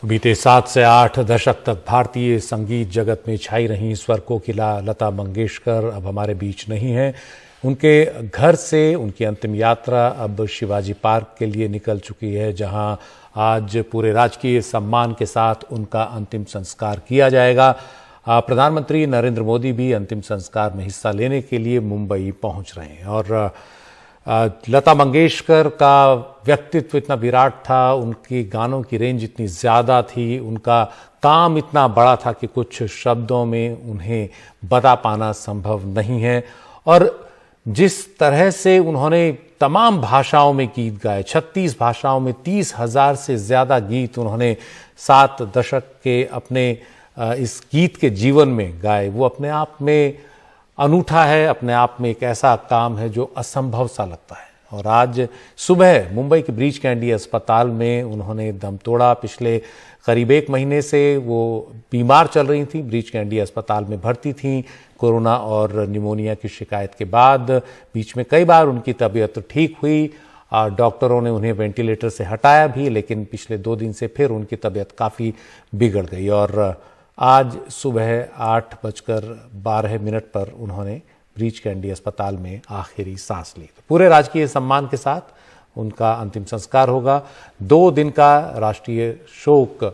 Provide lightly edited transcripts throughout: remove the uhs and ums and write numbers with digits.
बीते 7 से 8 दशक तक भारतीय संगीत जगत में छाई रही स्वर कोकिला लता मंगेशकर अब हमारे बीच नहीं है। उनके घर से उनकी अंतिम यात्रा अब शिवाजी पार्क के लिए निकल चुकी है, जहां आज पूरे राजकीय सम्मान के साथ उनका अंतिम संस्कार किया जाएगा। प्रधानमंत्री नरेंद्र मोदी भी अंतिम संस्कार में हिस्सा लेने के लिए मुंबई पहुंच रहे हैं। और लता मंगेशकर का व्यक्तित्व इतना विराट था, उनकी गानों की रेंज इतनी ज़्यादा थी, उनका काम इतना बड़ा था कि कुछ शब्दों में उन्हें बता पाना संभव नहीं है। और जिस तरह से उन्होंने तमाम भाषाओं में गीत गाए, 36 भाषाओं में 30,000 से ज़्यादा गीत उन्होंने 7 दशक के अपने इस गीत के जीवन में गाए, वो अपने आप में अनूठा है, अपने आप में एक ऐसा काम है जो असंभव सा लगता है। और आज सुबह मुंबई के ब्रीच कैंडी अस्पताल में उन्होंने दम तोड़ा। पिछले करीब 1 महीने से वो बीमार चल रही थी, ब्रीच कैंडी अस्पताल में भर्ती थी। कोरोना और निमोनिया की शिकायत के बाद बीच में कई बार उनकी तबीयत ठीक हुई, डॉक्टरों ने उन्हें वेंटिलेटर से हटाया भी, लेकिन पिछले 2 दिन से फिर उनकी तबीयत काफ़ी बिगड़ गई। और आज सुबह 8:12 पर उन्होंने ब्रीच कैंडी अस्पताल में आखिरी सांस ली। पूरे राजकीय सम्मान के साथ उनका अंतिम संस्कार होगा। 2 दिन का राष्ट्रीय शोक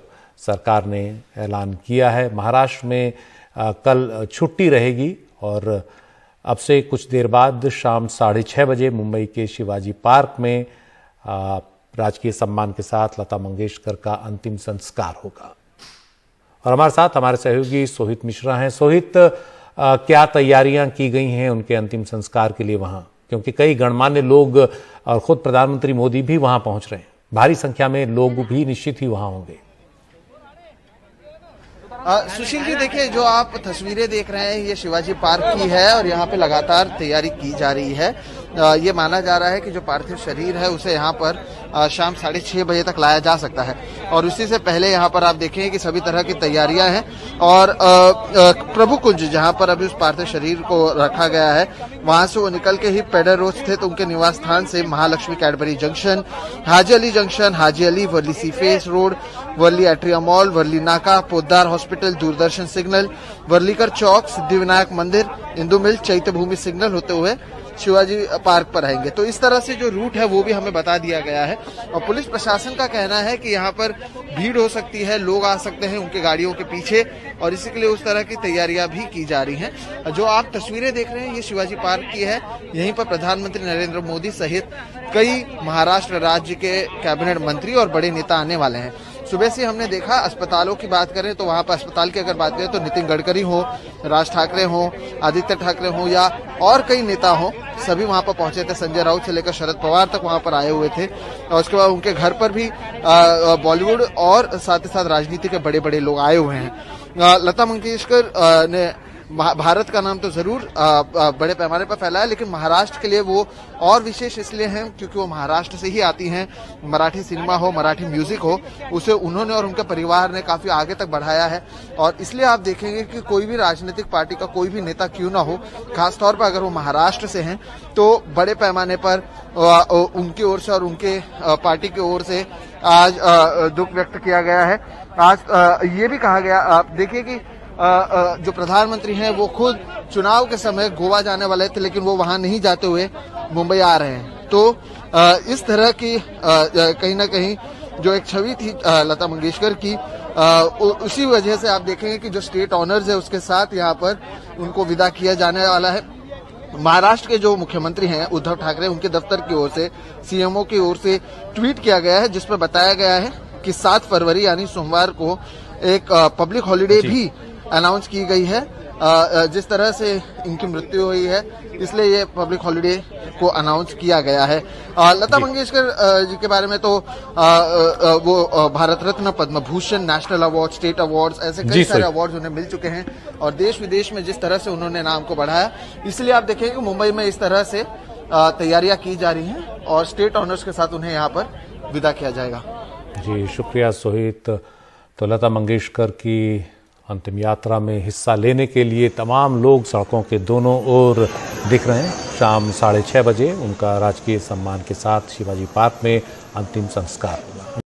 सरकार ने ऐलान किया है। महाराष्ट्र में कल छुट्टी रहेगी और अब से कुछ देर बाद शाम 6:30 बजे मुंबई के शिवाजी पार्क में राजकीय सम्मान के साथ लता मंगेशकर का अंतिम संस्कार होगा। और हमारे साथ हमारे सहयोगी सोहित मिश्रा हैं। सोहित, क्या तैयारियां की गई हैं उनके अंतिम संस्कार के लिए वहां, क्योंकि कई गणमान्य लोग और खुद प्रधानमंत्री मोदी भी वहां पहुंच रहे हैं, भारी संख्या में लोग भी निश्चित ही वहां होंगे। सुशील जी, देखिए, जो आप तस्वीरें देख रहे हैं ये शिवाजी पार्क की है और यहाँ पे लगातार तैयारी की जा रही है। ये माना जा रहा है कि जो पार्थिव शरीर है उसे यहाँ पर शाम 6:30 बजे तक लाया जा सकता है। और उसी से पहले यहाँ पर आप देखें कि सभी तरह की तैयारियां हैं। और प्रभु कुंज, जहाँ पर अभी उस पार्थिव शरीर को रखा गया है, वहां से वो निकल के ही पेडर रोड स्थित उनके निवास स्थान से Mahalakshmi Cadbury junction, Haji Ali junction, Haji Ali, Worli sea face road, Worli Atria mall, Worli Naka, Poddar hospital, Doordarshan signal, Worlikar Chowk, Siddhivinayak Mandir, Indu मिल, चैत्य भूमि सिग्नल होते हुए शिवाजी पार्क पर आएंगे। तो इस तरह से जो रूट है वो भी हमें बता दिया गया है। और पुलिस प्रशासन का कहना है कि यहाँ पर भीड़ हो सकती है, लोग आ सकते हैं उनके गाड़ियों के पीछे, और इसी के लिए उस तरह की तैयारियां भी की जा रही हैं। जो आप तस्वीरें देख रहे हैं ये शिवाजी पार्क की है। यहीं पर प्रधानमंत्री नरेंद्र मोदी सहित कई महाराष्ट्र राज्य के कैबिनेट मंत्री और बड़े नेता आने वाले हैं। सुबह से हमने देखा, अस्पतालों की बात करें तो वहां पर अस्पताल की अगर बात करें तो नितिन गडकरी हो, राज ठाकरे हो, आदित्य ठाकरे हो या और कई नेता हो, सभी वहां पर पहुंचे थे। संजय राउत से लेकर शरद पवार तक वहां पर आए हुए थे। और उसके बाद उनके घर पर भी बॉलीवुड और साथ ही साथ राजनीति के बड़े बड़े लोग आए हुए हैं। लता मंगेशकर ने भारत का नाम तो जरूर बड़े पैमाने पर फैला है, लेकिन महाराष्ट्र के लिए वो और विशेष इसलिए हैं क्योंकि वो महाराष्ट्र से ही आती हैं। मराठी सिनेमा हो, मराठी म्यूजिक हो, उसे उन्होंने और उनके परिवार ने काफी आगे तक बढ़ाया है। और इसलिए आप देखेंगे कि कोई भी राजनीतिक पार्टी का कोई भी नेता क्यों ना हो, खासतौर पर अगर वो महाराष्ट्र से हैं, तो बड़े पैमाने पर उनकी ओर से और उनके पार्टी की ओर से आज दुख व्यक्त किया गया है। आज ये भी कहा गया, आप देखिए कि जो प्रधानमंत्री हैं वो खुद चुनाव के समय गोवा जाने वाले थे, लेकिन वो वहां नहीं जाते हुए मुंबई आ रहे हैं। तो इस तरह की कहीं ना कहीं जो एक छवि थी लता मंगेशकर की, उसी वजह से आप देखेंगे कि जो स्टेट ऑनर्स है उसके साथ यहाँ पर उनको विदा किया जाने वाला है। महाराष्ट्र के जो मुख्यमंत्री हैं उद्धव ठाकरे, उनके दफ्तर की ओर से, सीएमओ की ओर से ट्वीट किया गया है, जिसमें बताया गया है कि 7 फरवरी यानी सोमवार को एक पब्लिक हॉलिडे भी अनाउंस की गई है। जिस तरह से इनकी मृत्यु हुई है, इसलिए ये पब्लिक हॉलिडे को अनाउंस किया गया है। लता मंगेशकर जी के बारे में तो वो Bharat Ratna, Padma Bhushan, national award, state awards, ऐसे कई सारे अवार्ड्स उन्हें मिल चुके हैं। और देश विदेश में जिस तरह से उन्होंने नाम को बढ़ाया, इसलिए आप देखेंगे कि मुंबई में इस तरह से तैयारियां की जा रही हैं और स्टेट ऑनर्स के साथ उन्हें यहाँ पर विदा किया जाएगा। जी, शुक्रिया सोहित। तो लता मंगेशकर की अंतिम यात्रा में हिस्सा लेने के लिए तमाम लोग सड़कों के दोनों ओर दिख रहे हैं। शाम 6:30 बजे उनका राजकीय सम्मान के साथ शिवाजी पार्क में अंतिम संस्कार